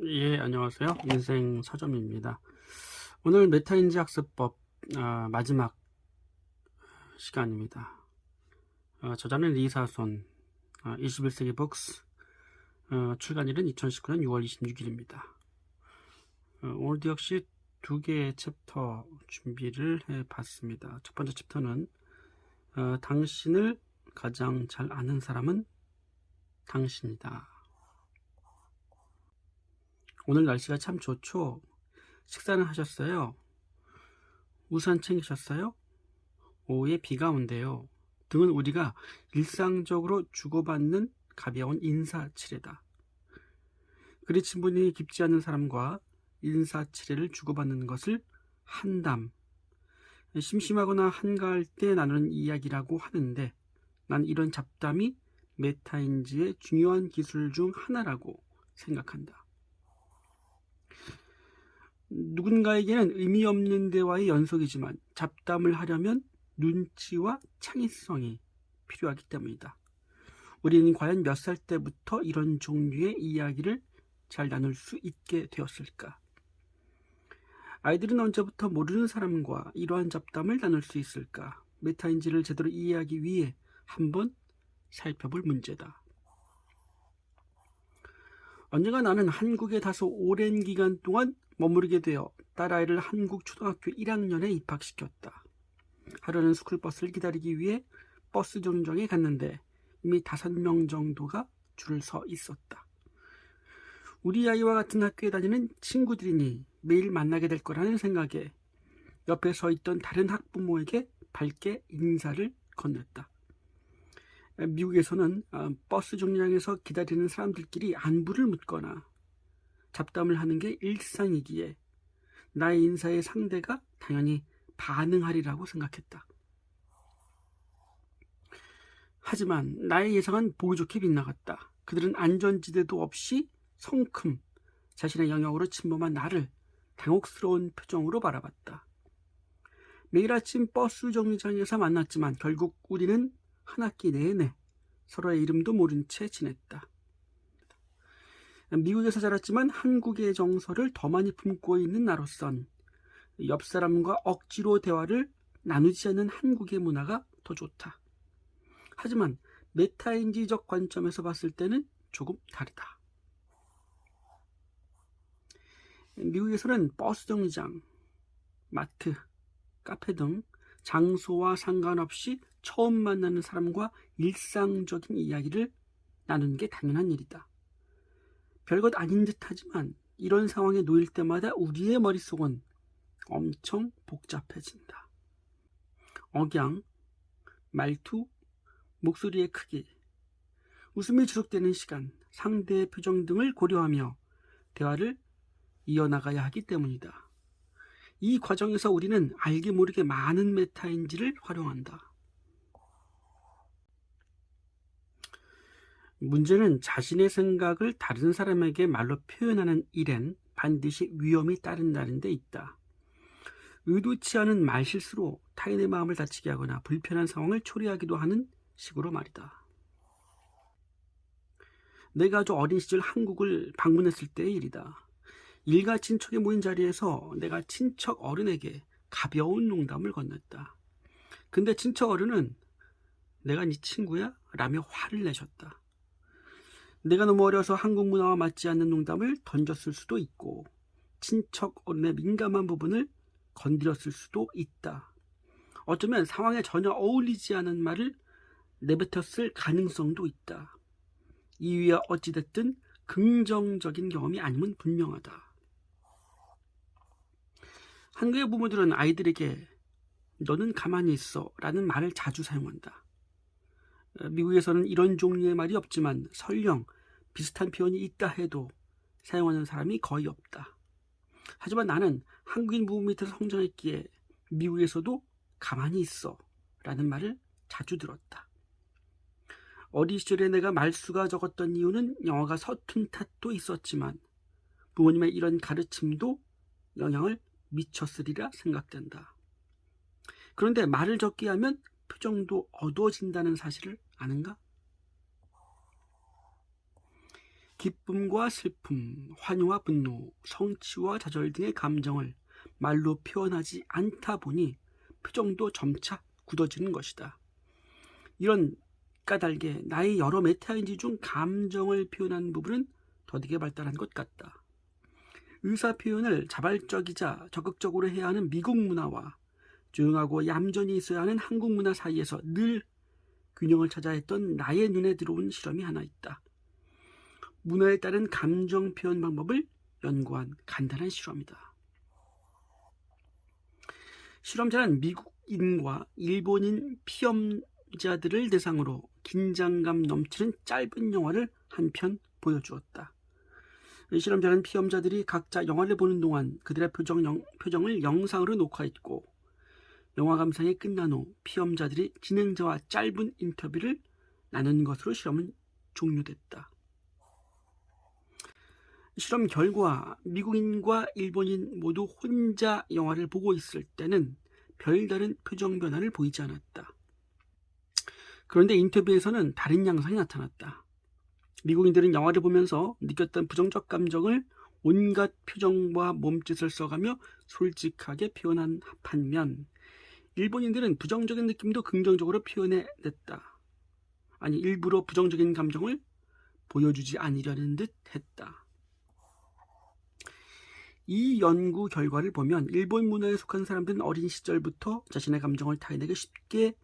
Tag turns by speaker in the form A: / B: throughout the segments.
A: 예, 안녕하세요. 인생 서점입니다. 오늘 메타인지 학습법 마지막 시간입니다. 저자는 리사손, 21세기 북스, 출간일은 2019년 6월 26일입니다. 오늘도 역시 두 개의 챕터 준비를 해봤습니다. 첫 번째 챕터는 당신을 가장 잘 아는 사람은 당신이다. 오늘 날씨가 참 좋죠? 식사는 하셨어요? 우산 챙기셨어요? 오후에 비가 온대요. 등은 우리가 일상적으로 주고받는 가벼운 인사치레다. 그리 친분이 깊지 않은 사람과 인사치레를 주고받는 것을 한담, 심심하거나 한가할 때 나누는 이야기라고 하는데 난 이런 잡담이 메타인지의 중요한 기술 중 하나라고 생각한다. 누군가에게는 의미 없는 대화의 연속이지만 잡담을 하려면 눈치와 창의성이 필요하기 때문이다. 우리는 과연 몇 살 때부터 이런 종류의 이야기를 잘 나눌 수 있게 되었을까? 아이들은 언제부터 모르는 사람과 이러한 잡담을 나눌 수 있을까? 메타인지를 제대로 이해하기 위해 한번 살펴볼 문제다. 언젠가 나는 한국에 다소 오랜 기간 동안 머무르게 되어 딸아이를 한국 초등학교 1학년에 입학시켰다. 하루는 스쿨버스를 기다리기 위해 버스 정류장에 갔는데 이미 5명 정도가 줄을 서 있었다. 우리 아이와 같은 학교에 다니는 친구들이니 매일 만나게 될 거라는 생각에 옆에 서 있던 다른 학부모에게 밝게 인사를 건넸다. 미국에서는 버스 정류장에서 기다리는 사람들끼리 안부를 묻거나 잡담을 하는 게 일상이기에 나의 인사의 상대가 당연히 반응하리라고 생각했다. 하지만 나의 예상은 보기 좋게 빗나갔다. 그들은 안전지대도 없이 성큼 자신의 영역으로 침범한 나를 당혹스러운 표정으로 바라봤다. 매일 아침 버스 정류장에서 만났지만 결국 우리는 한 학기 내내 서로의 이름도 모른 채 지냈다. 미국에서 자랐지만 한국의 정서를 더 많이 품고 있는 나로선 옆 사람과 억지로 대화를 나누지 않는 한국의 문화가 더 좋다. 하지만 메타인지적 관점에서 봤을 때는 조금 다르다. 미국에서는 버스 정류장, 마트, 카페 등 장소와 상관없이 처음 만나는 사람과 일상적인 이야기를 나누는 게 당연한 일이다. 별것 아닌 듯하지만 이런 상황에 놓일 때마다 우리의 머릿속은 엄청 복잡해진다. 억양, 말투, 목소리의 크기, 웃음이 지속되는 시간, 상대의 표정 등을 고려하며 대화를 이어나가야 하기 때문이다. 이 과정에서 우리는 알게 모르게 많은 메타인지를 활용한다. 문제는 자신의 생각을 다른 사람에게 말로 표현하는 일엔 반드시 위험이 따른다는 데 있다. 의도치 않은 말실수로 타인의 마음을 다치게 하거나 불편한 상황을 초래하기도 하는 식으로 말이다. 내가 아주 어린 시절 한국을 방문했을 때의 일이다. 일가 친척이 모인 자리에서 내가 친척 어른에게 가벼운 농담을 건넸다. 근데 친척 어른은 내가 네 친구야? 라며 화를 내셨다. 내가 너무 어려서 한국 문화와 맞지 않는 농담을 던졌을 수도 있고 친척 어른의 민감한 부분을 건드렸을 수도 있다. 어쩌면 상황에 전혀 어울리지 않은 말을 내뱉었을 가능성도 있다. 이유야 어찌됐든 긍정적인 경험이 아니면 분명하다. 한국의 부모들은 아이들에게 너는 가만히 있어 라는 말을 자주 사용한다. 미국에서는 이런 종류의 말이 없지만 설령 비슷한 표현이 있다 해도 사용하는 사람이 거의 없다. 하지만 나는 한국인 부모 밑에서 성장했기에 미국에서도 가만히 있어 라는 말을 자주 들었다. 어린 시절에 내가 말수가 적었던 이유는 영어가 서툰 탓도 있었지만 부모님의 이런 가르침도 영향을 미쳤으리라 생각된다. 그런데 말을 적게 하면 표정도 어두워진다는 사실을 아는가? 기쁨과 슬픔, 환희와 분노, 성취와 좌절 등의 감정을 말로 표현하지 않다 보니 표정도 점차 굳어지는 것이다. 이런 까닭에 나의 여러 메타인지 중 감정을 표현하는 부분은 더디게 발달한 것 같다. 의사 표현을 자발적이자 적극적으로 해야 하는 미국 문화와 조용하고 얌전히 있어야 하는 한국 문화 사이에서 늘 균형을 찾아 했던 나의 눈에 들어온 실험이 하나 있다. 문화에 따른 감정 표현 방법을 연구한 간단한 실험이다. 실험자는 미국인과 일본인 피험자들을 대상으로 긴장감 넘치는 짧은 영화를 한 편 보여주었다. 실험자는 피험자들이 각자 영화를 보는 동안 그들의 표정을 영상으로 녹화했고, 영화 감상이 끝난 후 피험자들이 진행자와 짧은 인터뷰를 나눈 것으로 실험은 종료됐다. 실험 결과 미국인과 일본인 모두 혼자 영화를 보고 있을 때는 별다른 표정 변화를 보이지 않았다. 그런데 인터뷰에서는 다른 양상이 나타났다. 미국인들은 영화를 보면서 느꼈던 부정적 감정을 온갖 표정과 몸짓을 써가며 솔직하게 표현한 반면, 일본인들은 부정적인 느낌도 긍정적으로 표현해냈다. 아니, 일부러 부정적인 감정을 보여주지 않으려는 듯 했다. 이 연구 결과를 보면 일본 문화에 속한 사람들은 어린 시절부터 자신의 감정을 타인에게 쉽게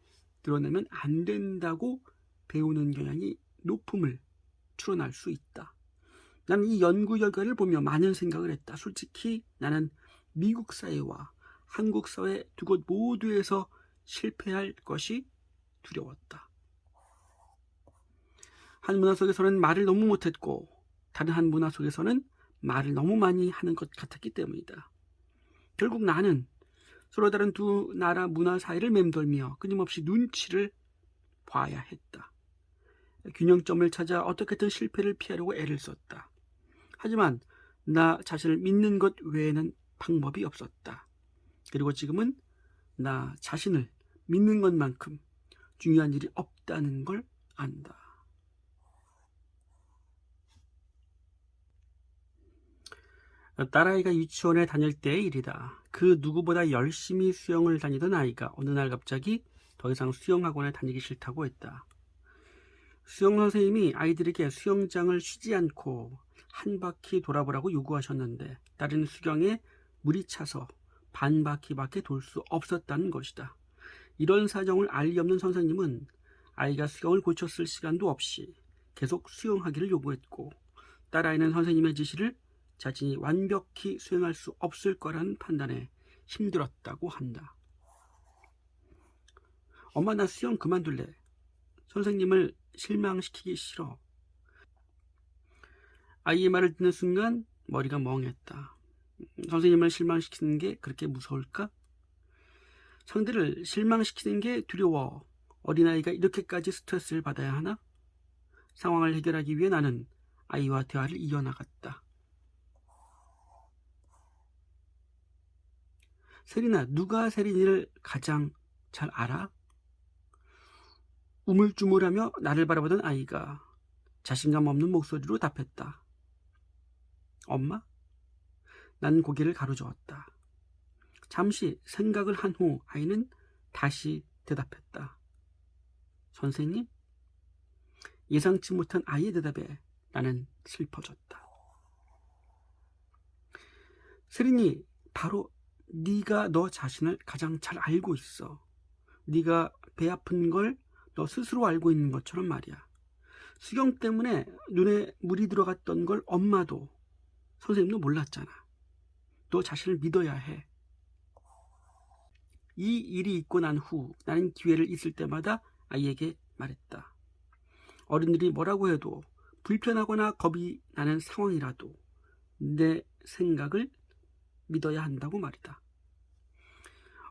A: 드러내면 안 된다고 배우는 경향이 높음을 추론할 수 있다. 나는 이 연구 결과를 보며 많은 생각을 했다. 솔직히 나는 미국 사회와 한국 사회 두 곳 모두에서 실패할 것이 두려웠다. 한 문화 속에서는 말을 너무 못했고, 다른 한 문화 속에서는 말을 너무 많이 하는 것 같았기 때문이다. 결국 나는 서로 다른 두 나라 문화 사이를 맴돌며 끊임없이 눈치를 봐야 했다. 균형점을 찾아 어떻게든 실패를 피하려고 애를 썼다. 하지만 나 자신을 믿는 것 외에는 방법이 없었다. 그리고 지금은 나 자신을 믿는 것만큼 중요한 일이 없다는 걸 안다. 딸아이가 유치원에 다닐 때의 일이다. 그 누구보다 열심히 수영을 다니던 아이가 어느 날 갑자기 더 이상 수영학원에 다니기 싫다고 했다. 수영 선생님이 아이들에게 수영장을 쉬지 않고 한 바퀴 돌아보라고 요구하셨는데, 딸은 수경에 물이 차서 반 바퀴밖에 돌 수 없었다는 것이다. 이런 사정을 알 리 없는 선생님은 아이가 수경을 고쳤을 시간도 없이 계속 수영하기를 요구했고, 딸아이는 선생님의 지시를 자신이 완벽히 수행할 수 없을 거라는 판단에 힘들었다고 한다. 엄마, 나 수영 그만둘래. 선생님을 실망시키기 싫어. 아이의 말을 듣는 순간 머리가 멍했다. 선생님을 실망시키는 게 그렇게 무서울까? 상대를 실망시키는 게 두려워. 어린아이가 이렇게까지 스트레스를 받아야 하나? 상황을 해결하기 위해 나는 아이와 대화를 이어나갔다. 세린아, 누가 세린이를 가장 잘 알아? 우물쭈물하며 나를 바라보던 아이가 자신감 없는 목소리로 답했다. 엄마? 난 고개를 가로저었다. 잠시 생각을 한 후 아이는 다시 대답했다. 선생님? 예상치 못한 아이의 대답에 나는 슬퍼졌다. 세린이, 바로 네가 너 자신을 가장 잘 알고 있어. 네가 배 아픈 걸 너 스스로 알고 있는 것처럼 말이야. 수경 때문에 눈에 물이 들어갔던 걸 엄마도 선생님도 몰랐잖아. 너 자신을 믿어야 해. 이 일이 있고 난 후 나는 기회를 있을 때마다 아이에게 말했다. 어른들이 뭐라고 해도 불편하거나 겁이 나는 상황이라도 내 생각을 믿어야 한다고 말이다.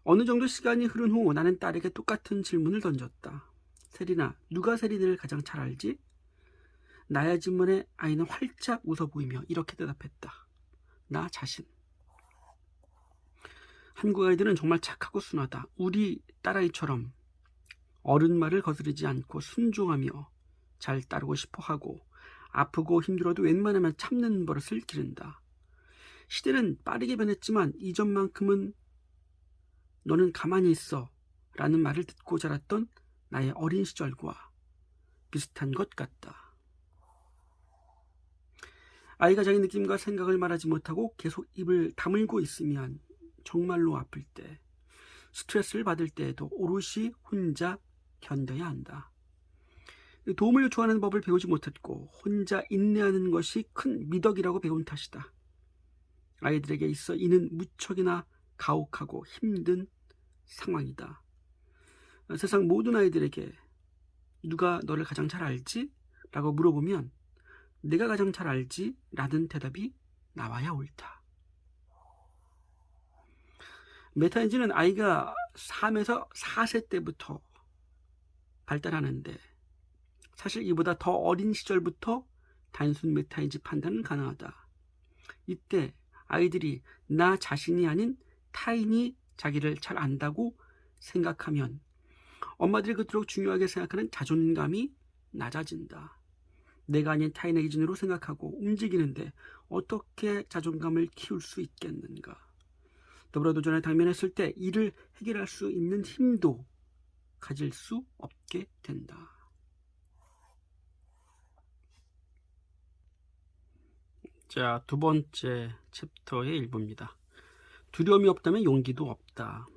A: 어느 정도 시간이 흐른 후 나는 딸에게 똑같은 질문을 던졌다. 세린아, 누가 세린이를 가장 잘 알지? 나야 질문에 아이는 활짝 웃어 보이며 이렇게 대답했다. 나 자신. 한국 아이들은 정말 착하고 순하다. 우리 딸아이처럼 어른 말을 거스르지 않고 순종하며 잘 따르고 싶어 하고, 아프고 힘들어도 웬만하면 참는 버릇을 기른다. 시대는 빠르게 변했지만 이전만큼은 너는 가만히 있어 라는 말을 듣고 자랐던 나의 어린 시절과 비슷한 것 같다. 아이가 자기 느낌과 생각을 말하지 못하고 계속 입을 다물고 있으면 정말로 아플 때, 스트레스를 받을 때에도 오롯이 혼자 견뎌야 한다. 도움을 요청하는 법을 배우지 못했고 혼자 인내하는 것이 큰 미덕이라고 배운 탓이다. 아이들에게 있어 이는 무척이나 가혹하고 힘든 상황이다. 세상 모든 아이들에게 누가 너를 가장 잘 알지? 라고 물어보면 내가 가장 잘 알지? 라는 대답이 나와야 옳다. 메타인지는 아이가 3에서 4세 때부터 발달하는데 사실 이보다 더 어린 시절부터 단순 메타인지 판단은 가능하다. 이때 아이들이 나 자신이 아닌 타인이 자기를 잘 안다고 생각하면 엄마들이 그토록 중요하게 생각하는 자존감이 낮아진다. 내가 아닌 타인의 기준으로 생각하고 움직이는데 어떻게 자존감을 키울 수 있겠는가. 더불어 도전에 당면했을 때 이를 해결할 수 있는 힘도 가질 수 없게 된다. 자, 두 번째 챕터의 일부입니다. 두려움이 없다면 용기도 없다.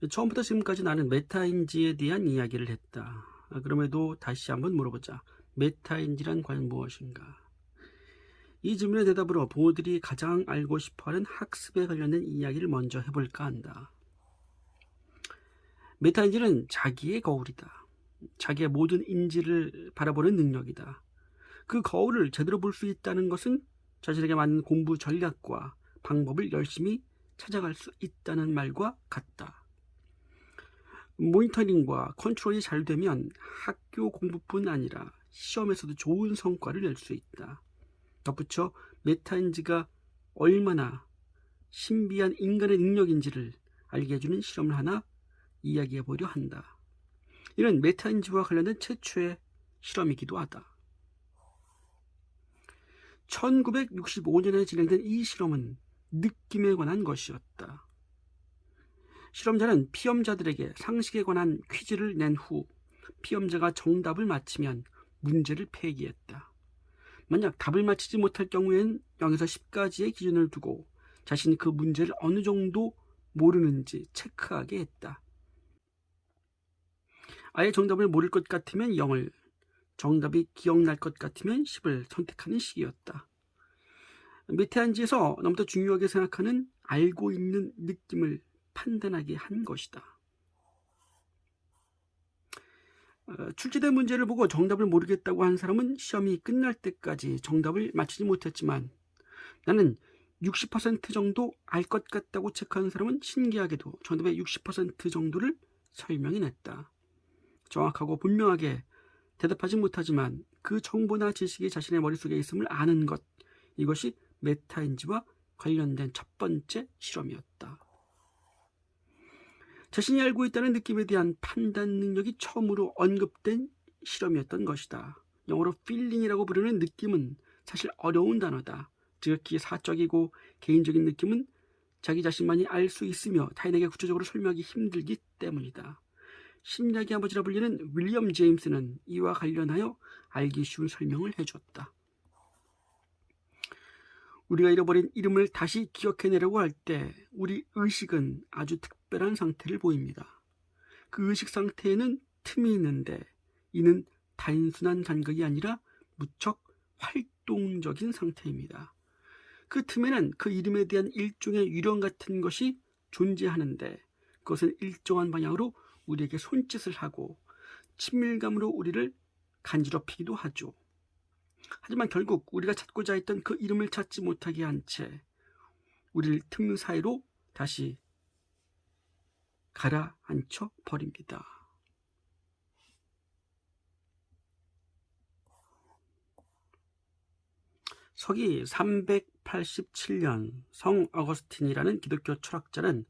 A: 처음부터 지금까지 나는 메타인지에 대한 이야기를 했다. 그럼에도 다시 한번 물어보자. 메타인지란 과연 무엇인가? 이 질문의 대답으로 부모들이 가장 알고 싶어하는 학습에 관련된 이야기를 먼저 해볼까 한다. 메타인지는 자기의 거울이다. 자기의 모든 인지를 바라보는 능력이다. 그 거울을 제대로 볼 수 있다는 것은 자신에게 맞는 공부 전략과 방법을 열심히 찾아갈 수 있다는 말과 같다. 모니터링과 컨트롤이 잘 되면 학교 공부뿐 아니라 시험에서도 좋은 성과를 낼 수 있다. 덧붙여 메타인지가 얼마나 신비한 인간의 능력인지를 알게 해주는 실험을 하나 이야기해 보려 한다. 이는 메타인지와 관련된 최초의 실험이기도 하다. 1965년에 진행된 이 실험은 느낌에 관한 것이었다. 실험자는 피험자들에게 상식에 관한 퀴즈를 낸 후 피험자가 정답을 맞히면 문제를 폐기했다. 만약 답을 맞히지 못할 경우엔 0에서 10까지의 기준을 두고 자신이 그 문제를 어느 정도 모르는지 체크하게 했다. 아예 정답을 모를 것 같으면 0을, 정답이 기억날 것 같으면 10을 선택하는 식이었다. 메타인지에서 너무도 중요하게 생각하는 알고 있는 느낌을 판단하게 한 것이다. 출제된 문제를 보고 정답을 모르겠다고 한 사람은 시험이 끝날 때까지 정답을 맞히지 못했지만 나는 60% 정도 알 것 같다고 체크한 사람은 신기하게도 정답의 60% 정도를 설명해냈다. 정확하고 분명하게 대답하지 못하지만 그 정보나 지식이 자신의 머릿속에 있음을 아는 것, 이것이 메타인지와 관련된 첫 번째 실험이었다. 자신이 알고 있다는 느낌에 대한 판단 능력이 처음으로 언급된 실험이었던 것이다. 영어로 feeling이라고 부르는 느낌은 사실 어려운 단어다. 지극히 사적이고 개인적인 느낌은 자기 자신만이 알 수 있으며 타인에게 구체적으로 설명하기 힘들기 때문이다. 심리학의 아버지라 불리는 윌리엄 제임스는 이와 관련하여 알기 쉬운 설명을 해줬다. 우리가 잃어버린 이름을 다시 기억해내려고 할 때 우리 의식은 아주 특별한 상태를 보입니다. 그 의식 상태에는 틈이 있는데 이는 단순한 간격이 아니라 무척 활동적인 상태입니다. 그 틈에는 그 이름에 대한 일종의 유령 같은 것이 존재하는데 그것은 일정한 방향으로 우리에게 손짓을 하고 친밀감으로 우리를 간지럽히기도 하죠. 하지만 결국 우리가 찾고자 했던 그 이름을 찾지 못하게 한 채 우리를 틈 사이로 다시 가라앉혀 버립니다. 서기 387년 성 어거스틴이라는 기독교 철학자는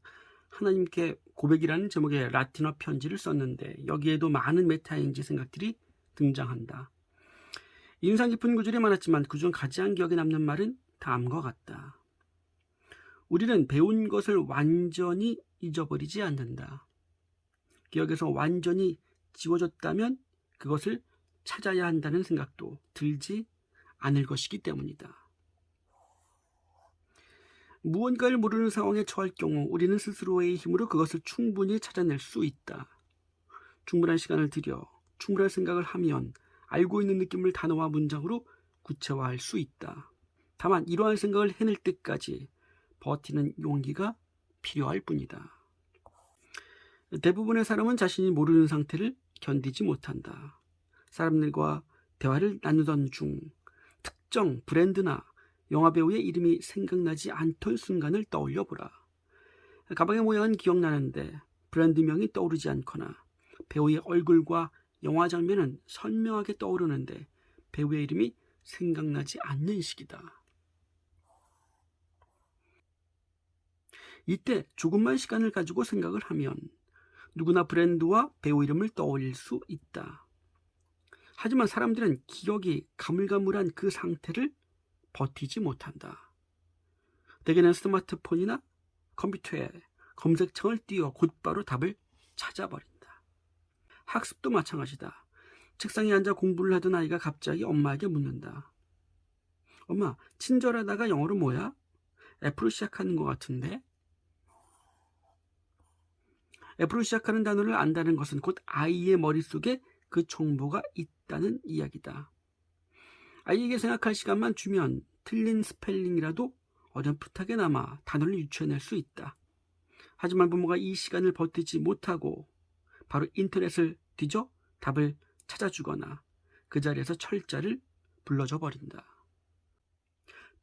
A: 하나님께 고백이라는 제목의 라틴어 편지를 썼는데 여기에도 많은 메타인지 생각들이 등장한다. 인상 깊은 구절이 많았지만 그중 가장 기억에 남는 말은 다음과 같다. 우리는 배운 것을 완전히 잊어버리지 않는다. 기억에서 완전히 지워졌다면 그것을 찾아야 한다는 생각도 들지 않을 것이기 때문이다. 무언가를 모르는 상황에 처할 경우 우리는 스스로의 힘으로 그것을 충분히 찾아낼 수 있다. 충분한 시간을 들여 충분한 생각을 하면 알고 있는 느낌을 단어와 문장으로 구체화할 수 있다. 다만 이러한 생각을 해낼 때까지 버티는 용기가 필요할 뿐이다. 대부분의 사람은 자신이 모르는 상태를 견디지 못한다. 사람들과 대화를 나누던 중 특정 브랜드나 영화배우의 이름이 생각나지 않던 순간을 떠올려 보라. 가방의 모양은 기억나는데 브랜드명이 떠오르지 않거나 배우의 얼굴과 영화 장면은 선명하게 떠오르는데 배우의 이름이 생각나지 않는 시기다. 이때 조금만 시간을 가지고 생각을 하면 누구나 브랜드와 배우 이름을 떠올릴 수 있다. 하지만 사람들은 기억이 가물가물한 그 상태를 버티지 못한다. 대개는 스마트폰이나 컴퓨터에 검색창을 띄워 곧바로 답을 찾아버린다. 학습도 마찬가지다. 책상에 앉아 공부를 하던 아이가 갑자기 엄마에게 묻는다. 엄마, 친절하다가 영어로 뭐야? F로 시작하는 것 같은데? F로 시작하는 단어를 안다는 것은 곧 아이의 머릿속에 그 정보가 있다는 이야기다. 아이에게 생각할 시간만 주면 틀린 스펠링이라도 어렴풋하게나마 단어를 유추해낼 수 있다. 하지만 부모가 이 시간을 버티지 못하고 바로 인터넷을 뒤져 답을 찾아주거나 그 자리에서 철자를 불러줘 버린다.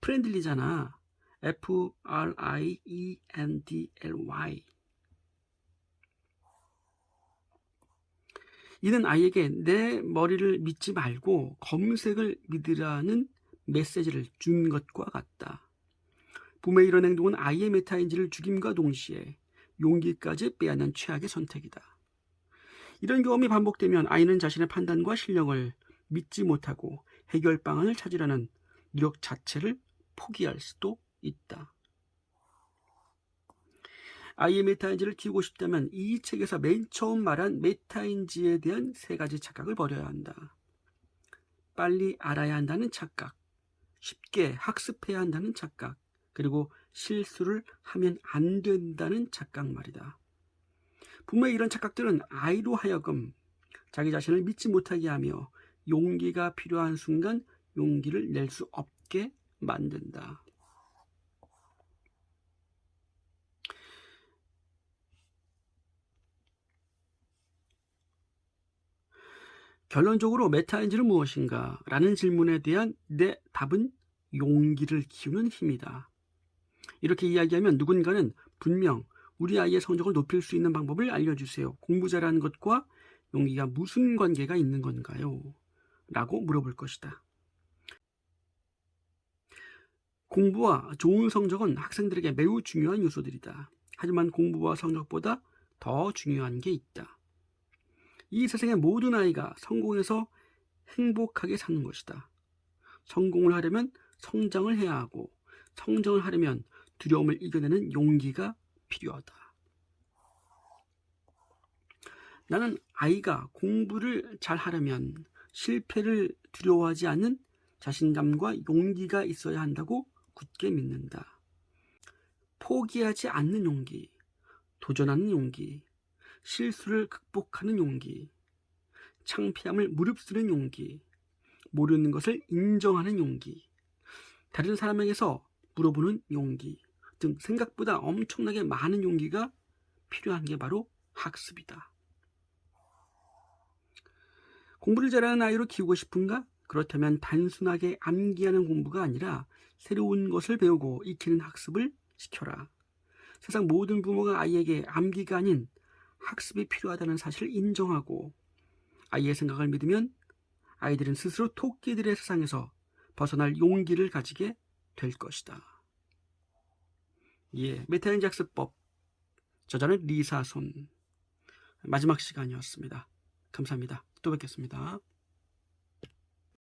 A: 프렌들리잖아. Friendly. 이는 아이에게 내 머리를 믿지 말고 검색을 믿으라는 메시지를 준 것과 같다. 부모의 이런 행동은 아이의 메타인지를 죽임과 동시에 용기까지 빼앗는 최악의 선택이다. 이런 경험이 반복되면 아이는 자신의 판단과 실력을 믿지 못하고 해결 방안을 찾으려는 노력 자체를 포기할 수도 있다. 아이의 메타인지를 키우고 싶다면 이 책에서 맨 처음 말한 메타인지에 대한 3가지 착각을 버려야 한다. 빨리 알아야 한다는 착각, 쉽게 학습해야 한다는 착각, 그리고 실수를 하면 안 된다는 착각 말이다. 부모의 이런 착각들은 아이로 하여금 자기 자신을 믿지 못하게 하며 용기가 필요한 순간 용기를 낼 수 없게 만든다. 결론적으로 메타인지는 무엇인가? 라는 질문에 대한 내 답은 용기를 키우는 힘이다. 이렇게 이야기하면 누군가는 분명 우리 아이의 성적을 높일 수 있는 방법을 알려주세요. 공부 잘하는 것과 용기가 무슨 관계가 있는 건가요? 라고 물어볼 것이다. 공부와 좋은 성적은 학생들에게 매우 중요한 요소들이다. 하지만 공부와 성적보다 더 중요한 게 있다. 이 세상의 모든 아이가 성공해서 행복하게 사는 것이다. 성공을 하려면 성장을 해야 하고 성장을 하려면 두려움을 이겨내는 용기가 필요하다. 나는 아이가 공부를 잘 하려면 실패를 두려워하지 않는 자신감과 용기가 있어야 한다고 굳게 믿는다. 포기하지 않는 용기, 도전하는 용기, 실수를 극복하는 용기, 창피함을 무릅쓰는 용기, 모르는 것을 인정하는 용기, 다른 사람에게서 물어보는 용기 등 생각보다 엄청나게 많은 용기가 필요한 게 바로 학습이다. 공부를 잘하는 아이로 키우고 싶은가? 그렇다면 단순하게 암기하는 공부가 아니라 새로운 것을 배우고 익히는 학습을 시켜라. 세상 모든 부모가 아이에게 암기가 아닌 학습이 필요하다는 사실을 인정하고 아이의 생각을 믿으면 아이들은 스스로 토끼들의 세상에서 벗어날 용기를 가지게 될 것이다. 메타인지 학습법. 저자는 리사손. 마지막 시간이었습니다. 감사합니다. 또 뵙겠습니다.